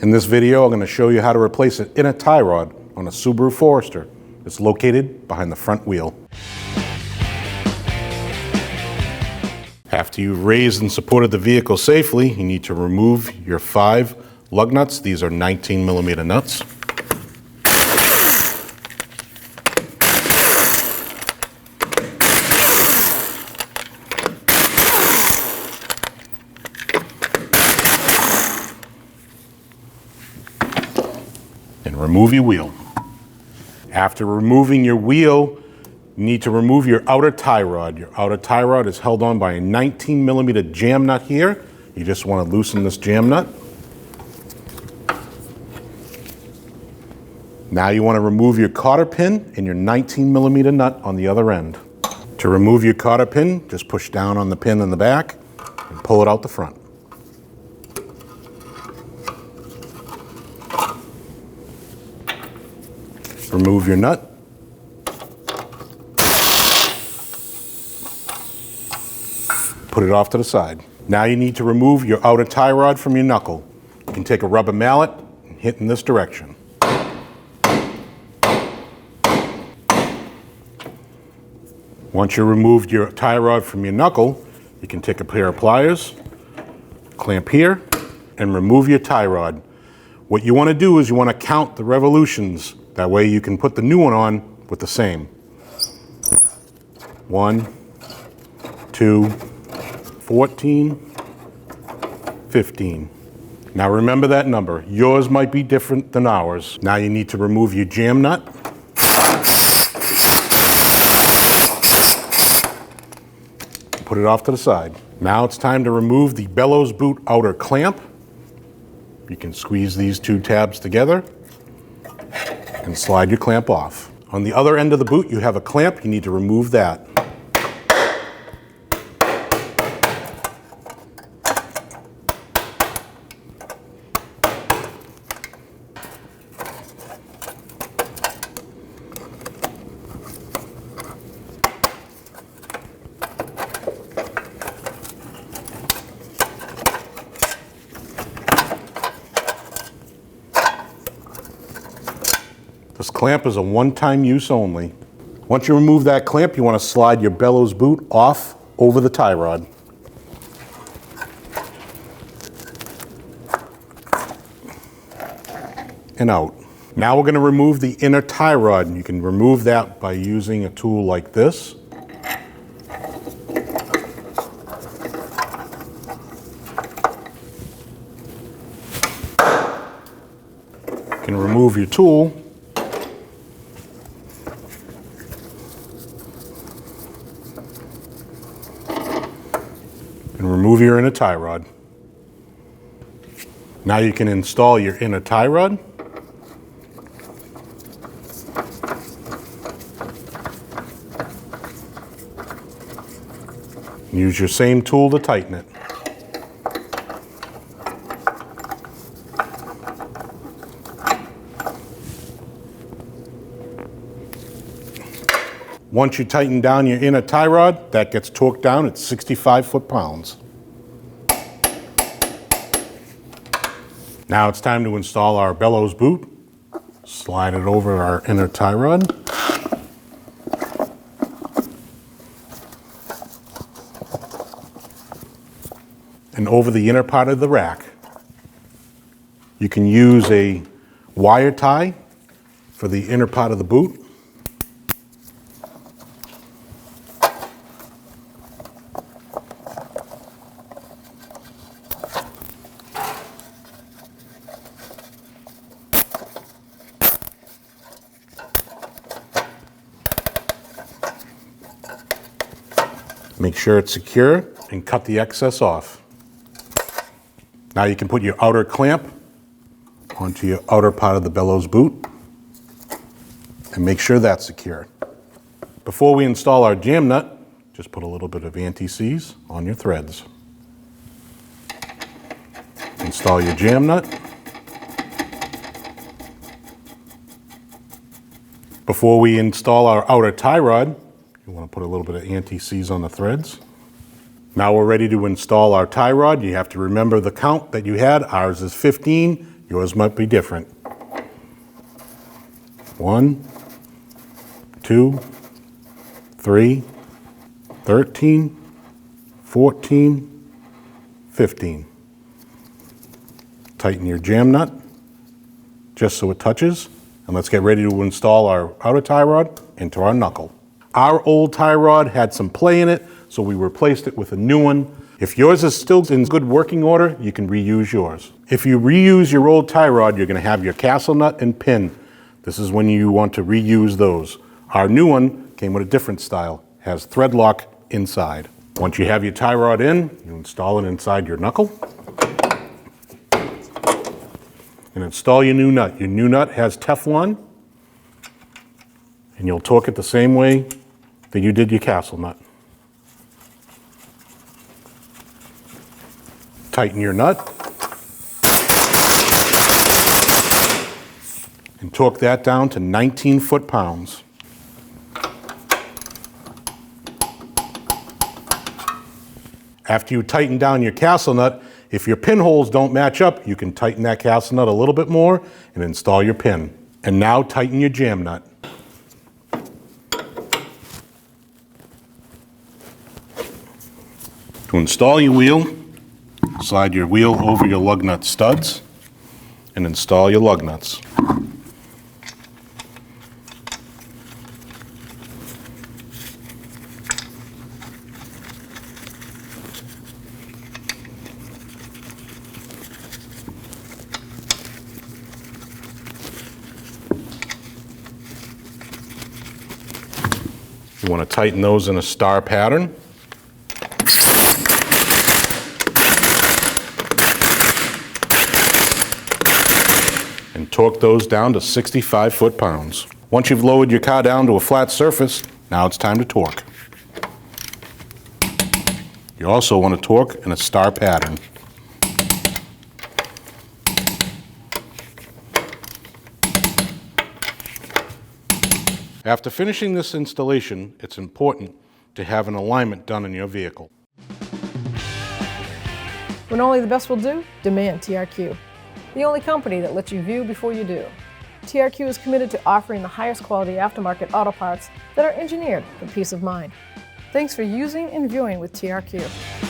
In this video, I'm going to show you how to replace an inner tie rod on a Subaru Forester. It's located behind the front wheel. After you've raised and supported the vehicle safely, you need to remove your 5 lug nuts. These are 19mm nuts. And remove your wheel. After removing your wheel, you need to remove your outer tie rod. Your outer tie rod is held on by a 19mm jam nut here. You just want to loosen this jam nut. Now you want to remove your cotter pin and your 19mm nut on the other end. To remove your cotter pin, just push down on the pin in the back and pull it out the front. Remove your nut. Put it off to the side. Now you need to remove your outer tie rod from your knuckle. You can take a rubber mallet and hit in this direction. Once you removed your tie rod from your knuckle, you can take a pair of pliers, clamp here, and remove your tie rod. What you want to do is you want to count the revolutions. That way you can put the new one on with the same. 1, 2, 14, 15. Now remember that number. Yours might be different than ours. Now you need to remove your jam nut. Put it off to the side. Now it's time to remove the bellows boot outer clamp. You can squeeze these 2 tabs together and slide your clamp off. On the other end of the boot, you have a clamp. You need to remove that. This clamp is a one-time use only. Once you remove that clamp, you want to slide your bellows boot off over the tie rod. And out. Now we're going to remove the inner tie rod. You can remove that by using a tool like this. You can remove your tool. And remove your inner tie rod. Now you can install your inner tie rod. Use your same tool to tighten it. Once you tighten down your inner tie rod, that gets torqued down at 65 foot-pounds. Now it's time to install our bellows boot. Slide it over our inner tie rod. And over the inner part of the rack. You can use a wire tie for the inner part of the boot. Make sure it's secure and cut the excess off. Now you can put your outer clamp onto your outer part of the bellows boot and make sure that's secure. Before we install our jam nut, just put a little bit of anti-seize on your threads. Install your jam nut. Before we install our outer tie rod, you want to put a little bit of anti-seize on the threads. Now we're ready to install our tie rod. You have to remember the count that you had. Ours is 15. Yours might be different. 1, 2, 3, 13, 14, 15. Tighten your jam nut just so it touches, and let's get ready to install our outer tie rod into our knuckle. Our old tie rod had some play in it, so we replaced it with a new one. If yours is still in good working order, you can reuse yours. If you reuse your old tie rod, you're going to have your castle nut and pin. This is when you want to reuse those. Our new one came with a different style, has thread lock inside. Once you have your tie rod in, you install it inside your knuckle and install your new nut. Your new nut has Teflon, and you'll torque it the same way that you did your castle nut. Tighten your nut and torque that down to 19 foot-pounds. After you tighten down your castle nut, if your pinholes don't match up, you can tighten that castle nut a little bit more and install your pin. And now tighten your jam nut. To install your wheel, slide your wheel over your lug nut studs and install your lug nuts. You want to tighten those in a star pattern. And torque those down to 65 foot-pounds. Once you've lowered your car down to a flat surface, now it's time to torque. You also want to torque in a star pattern. After finishing this installation, it's important to have an alignment done in your vehicle. When only the best will do, demand TRQ. The only company that lets you view before you do. TRQ is committed to offering the highest quality aftermarket auto parts that are engineered for peace of mind. Thanks for using and viewing with TRQ.